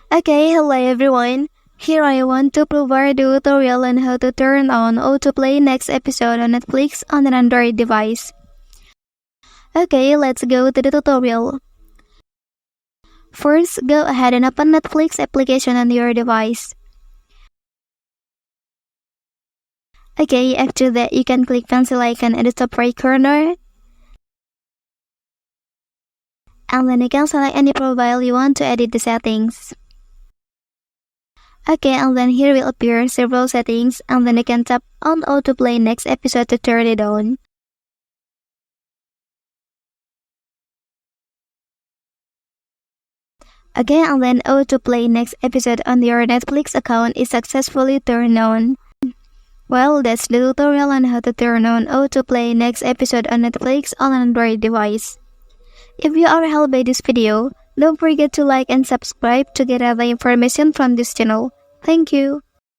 Okay, hello everyone. Here I want to provide a tutorial on how to turn on Autoplay next episode on Netflix on an Android device. Okay, let's go to the tutorial. First, go ahead and open Netflix application on your device. Okay, after that you can click pencil icon at the top right corner. And then you can select any profile you want to edit the settings. Okay, and then here will appear several settings, and then you can tap on Autoplay next episode to turn it on. Okay, and then Autoplay next episode on your Netflix account is successfully turned on. Well, that's the tutorial on how to turn on Autoplay next episode on Netflix on an Android device. If you are helped by this video, don't forget to like and subscribe to get other information from this channel. Thank you.